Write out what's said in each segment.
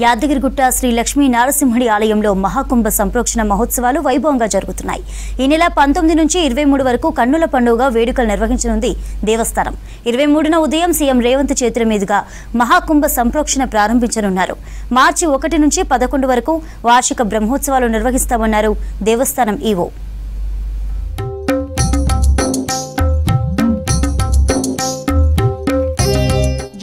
యాదగిరిగుట్ట శ్రీ లక్ష్మీ నరసింహుడి ఆలయంలో మహాకుంభ సంప్రోక్షణ మహోత్సవాలు వైభవంగా జరుగుతున్నాయి. ఈ నెల 19 నుంచి 23 వరకు కన్నుల పండుగ వేడుకలు నిర్వహించనుంది దేవస్థానం. 23న ఉదయం సీఎం రేవంత్ చేతుల మీదుగా మహాకుంభ సంప్రోక్షణ ప్రారంభించనున్నారు. మార్చి 1 నుంచి 11 వరకు వార్షిక బ్రహ్మోత్సవాలు నిర్వహిస్తామన్నారు దేవస్థానం ఈవో.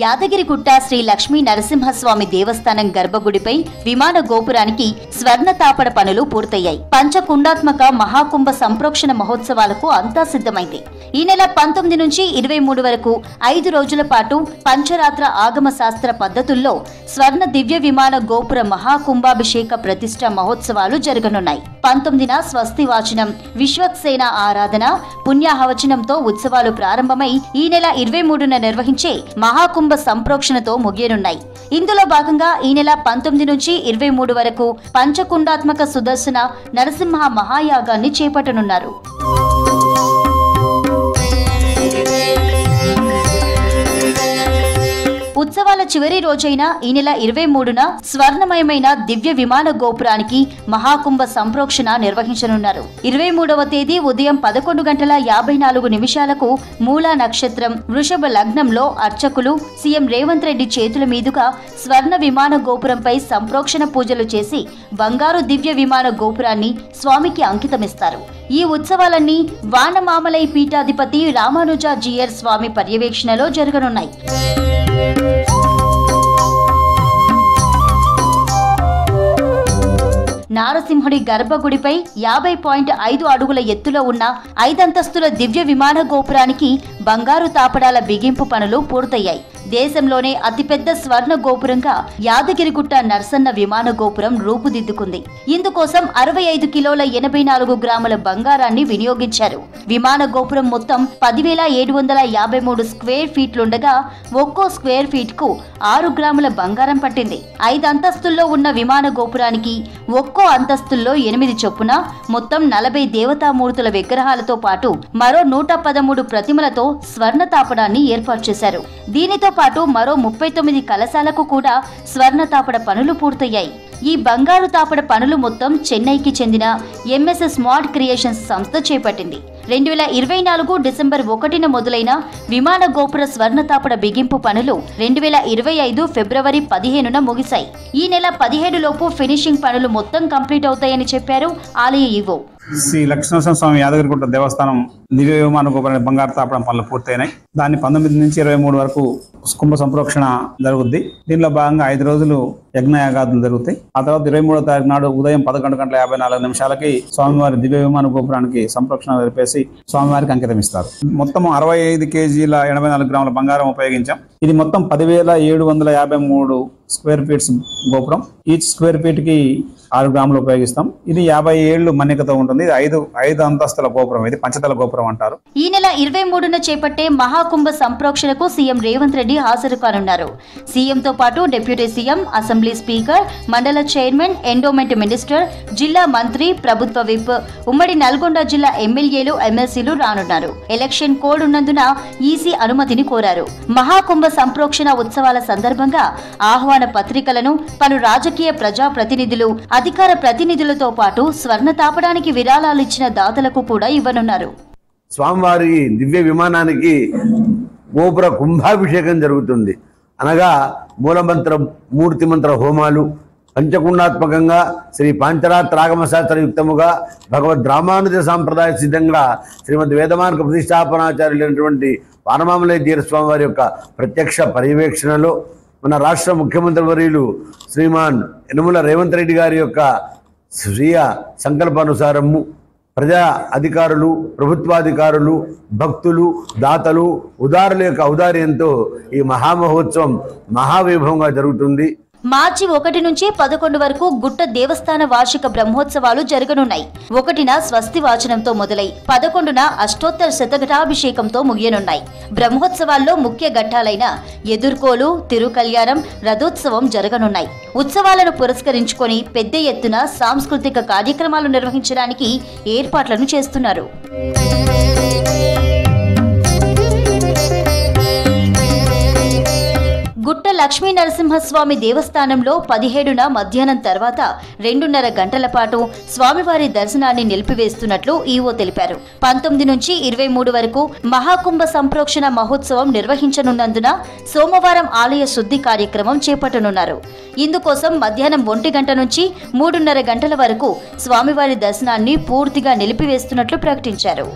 యాదగిరిగుట్ట శ్రీ లక్ష్మీ నరసింహస్వామి దేవస్థానం గర్భగుడిపై విమాన గోపురానికి స్వర్ణ తాపడ పనులు పూర్తయ్యాయి. పంచకుండాత్మక మహాకుంభ సంప్రోక్షణ మహోత్సవాలకు అంతా సిద్ధమైంది. ఈ నెల 19 నుంచి 23 వరకు 5 రోజుల పాటు పంచరాత్ర ఆగమ శాస్త్ర పద్ధతుల్లో స్వర్ణ దివ్య విమాన గోపుర మహాకుంభాభిషేక ప్రతిష్ఠ మహోత్సవాలు జరగనున్నాయి. 19న స్వస్తి వాచనం, విశ్వక్సేన ఆరాధన, పుణ్యాహవచనంతో ఉత్సవాలు ప్రారంభమై ఈ నెల 23న నిర్వహించే మహాకుంభ సంప్రోక్షణతో ముగియనున్నాయి. ఇందులో భాగంగా ఈ నెల 19 నుంచి 23 వరకు పంచకుండాత్మక సుదర్శన నరసింహ మహాయాగాన్ని చేపట్టనున్నారు. ఉత్సవాల చివరి రోజైన ఈ నెల 23న స్వర్ణమయమైన దివ్య విమాన గోపురానికి మహాకుంభ సంప్రోక్షణ నిర్వహించనున్నారు. 23వ తేదీ ఉదయం 11:54 మూలా నక్షత్రం వృషభ లగ్నంలో అర్చకులు సీఎం రేవంత్ రెడ్డి చేతుల మీదుగా స్వర్ణ విమాన గోపురంపై సంప్రోక్షణ పూజలు చేసి బంగారు దివ్య విమాన గోపురాన్ని స్వామికి అంకితమిస్తారు. ఈ ఉత్సవాలన్నీ వానమామలై పీఠాధిపతి రామానుజాచార్య స్వామి పర్యవేక్షణలో జరగనున్నాయి. నారసింహుడి గర్భగుడిపై 50.5 అడుగుల ఎత్తులో ఉన్న 5 అంతస్తుల దివ్య విమాన గోపురానికి బంగారు తాపడాల బిగింపు పనులు పూర్తయ్యాయి. దేశంలోనే అతిపెద్ద స్వర్ణ గోపురంగా యాదగిరిగుట్ట నర్సన్న విమాన గోపురం రూపుదిద్దుకుంది. ఇందుకోసం 65 కిలోల 84 గ్రాముల బంగారాన్ని వినియోగించారు. విమాన గోపురం మొత్తం 10,753 స్క్వేర్ ఫీట్లుండగా ఒక్కో స్క్వేర్ ఫీట్ కు 6 గ్రాముల బంగారం పట్టింది. 5 అంతస్తుల్లో ఉన్న విమాన గోపురానికి ఒక్కో అంతస్తుల్లో 8 చొప్పున మొత్తం 40 దేవతామూర్తుల విగ్రహాలతో పాటు మరో 113 ప్రతిమలతో స్వర్ణ తాపడాన్ని ఏర్పాటు చేశారు. దీనితో పాటు మరో 39 కలశాలకు కూడా స్వర్ణ తాపడ పనులు పూర్తయ్యాయి. ఈ బంగారు తాపడ పనులు మొత్తం చెన్నైకి చెందిన ఎంఎస్ఎస్ స్మార్ట్ క్రియేషన్స్ సంస్థ చేపట్టింది. 2024 డిసెంబర్ 1న మొదలైన విమాన గోపుర స్వర్ణ తాపడ బిగింపు పనులు 2025 ఫిబ్రవరి 15న ముగిశాయి. ఈ నెల 17 లోపు ఫినిషింగ్ పనులు మొత్తం కంప్లీట్ అవుతాయని చెప్పారు ఆలయ ఈవో. శ్రీ లక్ష్మీనరసింహస్వామి యాదగిరిగుట్ట దేవస్థానం దివ్య విమాన గోపుర బంగారు తాపడం పనులు పూర్తయినాయి. దాన్ని 19 నుంచి 23 వరకు కుంభ సంప్రోక్షణ జరుగుద్ది. దీనిలో భాగంగా 5 రోజులు యజ్ఞయాగాదులు జరుగుతాయి. ఆ తర్వాత 23వ తారీఖు నాడు ఉదయం 11:54 స్వామివారి దివ్య విమాన గోపురానికి సంప్రోక్షణ జరిపేసి స్వామివారికి అంకితం ఇస్తారు. మొత్తం 65 కేజీల 84 గ్రాముల బంగారం ఉపయోగించాం. ఇది మొత్తం 10,753 స్క్వేర్ ఫీట్స్ గోపురం. ఈచ్ స్క్వేర్ ఫీట్ కి 6 గ్రాములు ఉపయోగిస్తాం. ఇది 50 ఏళ్లు మన్నికతో ఉంటుంది. ఇది 5 అంతస్తుల గోపురం. ఇది పంచతల గోపురం అంటారు. ఈ నెల 23న చేపట్టే మహాకుంభ సంప్రోక్షణకు సీఎం రేవంత్ రెడ్డి హాజరు కానున్నారు. సీఎంతో పాటు డిప్యూటీ సీఎం, అసెంబ్లీ స్పీకర్, మండల చైర్మన్, ఎండోమెంట్ మినిస్టర్, జిల్లా మంత్రి, ప్రభుత్వ విప్, ఉమ్మడి నల్గొండ జిల్లా ఎమ్మెల్యేలు, ఎమ్మెల్సీలు రానున్నారు. ఎలక్షన్ కోడ్ ఉన్నందున ఈసీ అనుమతిని కోరారు. మహాకుంభ సంప్రోక్షణ ఉత్సవాల సందర్భంగా ఆహ్వాన పత్రికలను పలు రాజకీయ ప్రజా ప్రతినిధులు, అధికార ప్రతినిధులతో పాటు స్వర్ణ తాపడానికి విరాళాలు ఇచ్చిన దాతలకు కూడా ఇవ్వనున్నారు. స్వామివారి దివ్య విమానానికి గోపుర కుంభాభిషేకం జరుగుతుంది. అనగా మూలమంత్ర, మూర్తి మంత్ర హోమాలు, పంచకుండాత్మకంగా శ్రీ పాంచరాత్రాగమ శాస్త్రయుక్తముగా భగవద్ రామానుజ సాంప్రదాయ సిద్ధంగా శ్రీమద్ వేదమార్గ ప్రతిష్టాపనాచార్యులైనటువంటి వానమామలయ్య స్వామి వారి యొక్క ప్రత్యక్ష పర్యవేక్షణలో మన రాష్ట్ర ముఖ్యమంత్రి వర్యులు శ్రీమాన్ యనమల రేవంత్ రెడ్డి గారి యొక్క స్వీయ సంకల్పానుసారము ప్రజా అధికారులు, ప్రభుత్వాధికారులు, భక్తులు, దాతలు, ఉదారుల యొక్క ఔదార్యంతో ఈ మహామహోత్సవం మహావైభవంగా జరుగుతుంది. మార్చి 1 నుంచి 11 వరకు గుట్ట దేవస్థాన వార్షిక బ్రహ్మోత్సవాలు జరగనున్నాయి. 1న స్వస్తి వాచనంతో మొదలై 11న అష్టోత్తర శతఘటాభిషేకంతో ముగియనున్నాయి. బ్రహ్మోత్సవాల్లో ముఖ్య ఘట్టాలైన ఎదుర్కోలు, తిరుకల్యాణం, రథోత్సవం జరగనున్నాయి. ఉత్సవాలను పురస్కరించుకొని పెద్ద ఎత్తున సాంస్కృతిక కార్యక్రమాలు నిర్వహించడానికి ఏర్పాట్లను చేస్తున్నారు. గుట్ట లక్ష్మీ నరసింహస్వామి దేవస్థానంలో 17న మధ్యాహ్నం తర్వాత 2:30 గంటల పాటు స్వామివారి దర్శనాన్ని నిలిపివేస్తున్నట్లు ఈవో తెలిపారు. 19 నుంచి 23 వరకు మహాకుంభ సంప్రోక్షణ మహోత్సవం నిర్వహించనున్నందున సోమవారం ఆలయ శుద్ధి కార్యక్రమం చేపట్టనున్నారు. ఇందుకోసం మధ్యాహ్నం 1 గంట నుంచి 3:30 గంటల వరకు స్వామివారి దర్శనాన్ని పూర్తిగా నిలిపివేస్తున్నట్లు ప్రకటించారు.